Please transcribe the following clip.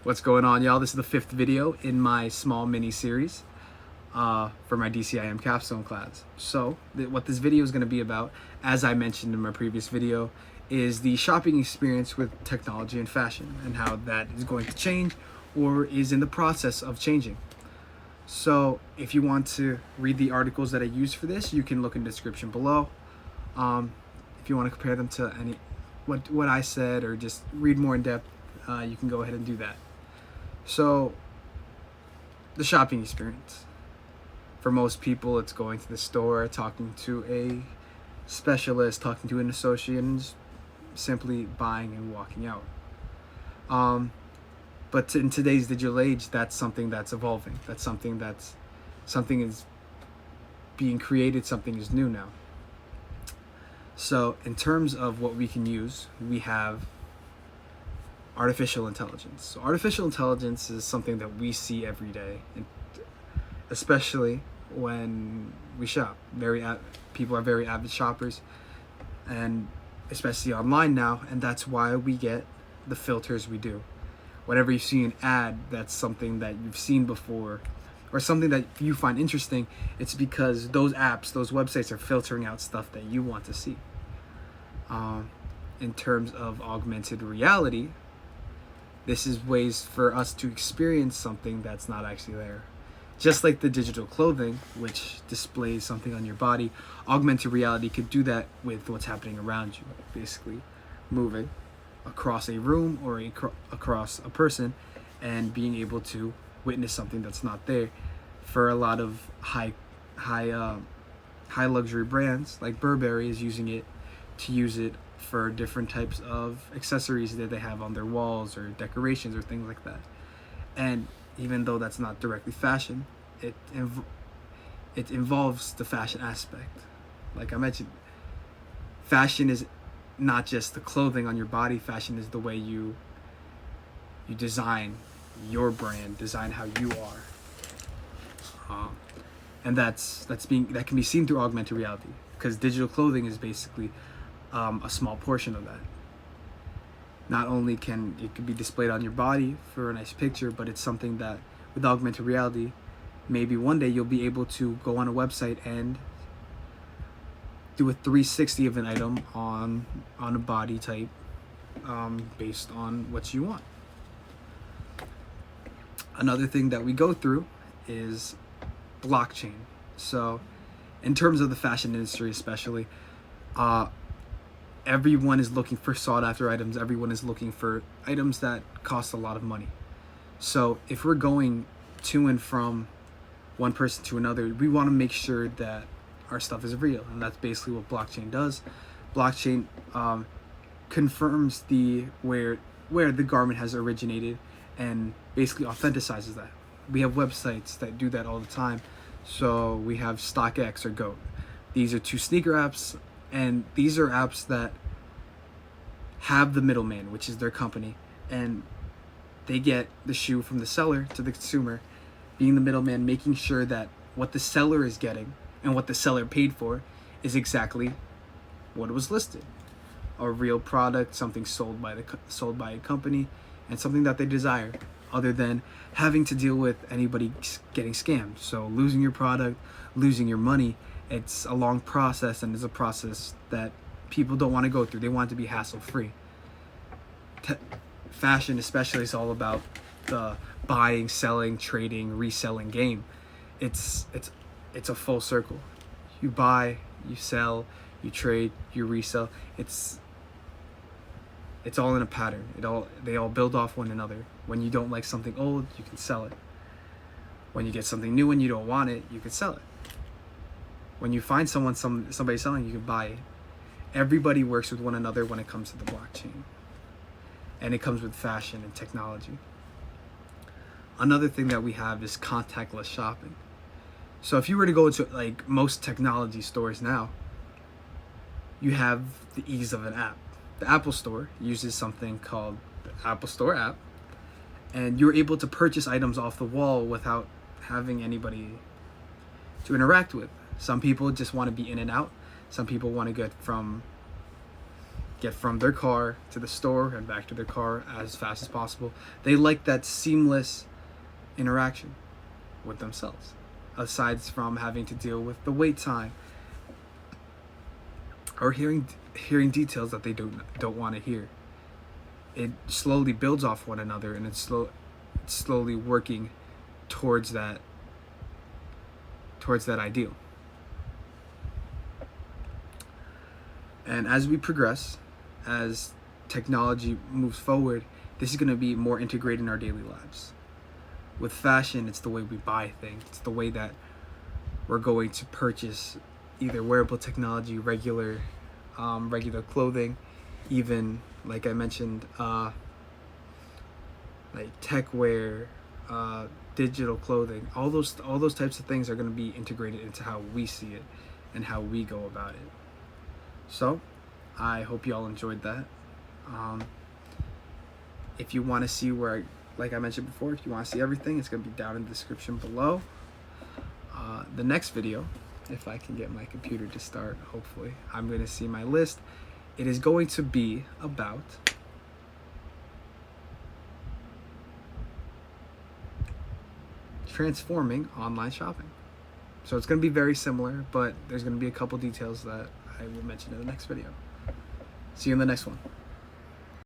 What's going on, y'all? This is the 5th video in my small mini series for my DCIM capstone class. So what this video is going to be about, as I mentioned in my previous video, is the shopping experience with technology and fashion and how that is going to change or is in the process of changing. So if you want to read the articles that I use for this, you can look in the description below. If you want to compare them to any what I said or just read more in depth, you can go ahead and do that. So, the shopping experience. For most people, it's going to the store, talking to a specialist, talking to an associate, and just simply buying and walking out. But in today's digital age, that's something that's evolving. That's something is being created, something is new now. So, in terms of what we can use, we have artificial intelligence. So artificial intelligence is something that we see every day, and especially when we shop. People are very avid shoppers, and especially online now, and that's why we get the filters we do. Whenever you see an ad that's something that you've seen before or something that you find interesting, it's because those apps, those websites are filtering out stuff that you want to see. In terms of augmented reality, this is ways for us to experience something that's not actually there. Just like the digital clothing, which displays something on your body, augmented reality could do that with what's happening around you. Basically, moving across a room or across a person and being able to witness something that's not there. For a lot of high luxury brands like Burberry is using it for different types of accessories that they have on their walls or decorations or things like that. And even though that's not directly fashion, it involves the fashion aspect. Like I mentioned, fashion is not just the clothing on your body. Fashion is the way you design your brand, design how you are, and that can be seen through augmented reality, because digital clothing is basically a small portion of that. Not only can it could be displayed on your body for a nice picture, but it's something that with augmented reality, maybe one day you'll be able to go on a website and do a 360 of an item on a body type, based on what you want. Another thing that we go through is blockchain. So in terms of the fashion industry especially, everyone is looking for sought after items. Everyone is looking for items that cost a lot of money. So if we're going to and from one person to another, we want to make sure that our stuff is real. And that's basically what blockchain does. Blockchain confirms where the garment has originated and basically authenticizes that. We have websites that do that all the time. So we have StockX or GOAT. These are two sneaker apps, and these are apps that have the middleman, which is their company, and they get the shoe from the seller to the consumer, being the middleman, making sure that what the seller is getting and what the seller paid for is exactly what it was listed. A real product, something sold by a company, and something that they desire, other than having to deal with anybody getting scammed. So losing your product, losing your money, it's a long process, and it's a process that people don't want to go through. They want it to be hassle-free. Fashion especially is all about the buying, selling, trading, reselling game. It's a full circle. You buy, you sell, you trade, you resell. It's all in a pattern. They all build off one another. When you don't like something old, you can sell it. When you get something new and you don't want it, you can sell it. When you find somebody selling, you can buy it. Everybody works with one another when it comes to the blockchain. And it comes with fashion and technology. Another thing that we have is contactless shopping. So if you were to go into like most technology stores now, you have the ease of an app. The Apple Store uses something called the Apple Store app, and you're able to purchase items off the wall without having anybody to interact with. Some people just want to be in and out. Some people want to get from get from their car to the store and back to their car as fast as possible. They like that seamless interaction with themselves, aside from having to deal with the wait time or hearing details that they don't want to hear. It slowly builds off one another, and it's slowly working towards that ideal. And as we progress, as technology moves forward, this is going to be more integrated in our daily lives. With fashion, it's the way we buy things. It's the way that we're going to purchase either wearable technology, regular clothing, even like I mentioned, like tech wear, digital clothing. All those types of things are going to be integrated into how we see it and how we go about it. So I hope y'all enjoyed that. If you want to see where like I mentioned before, if you want to see everything, it's going to be down in the description below. The next video, if I can get my computer to start, hopefully, I'm going to see my list. It is going to be about transforming online shopping. So it's going to be very similar, but there's going to be a couple details that I will mention in the next video. See you in the next one.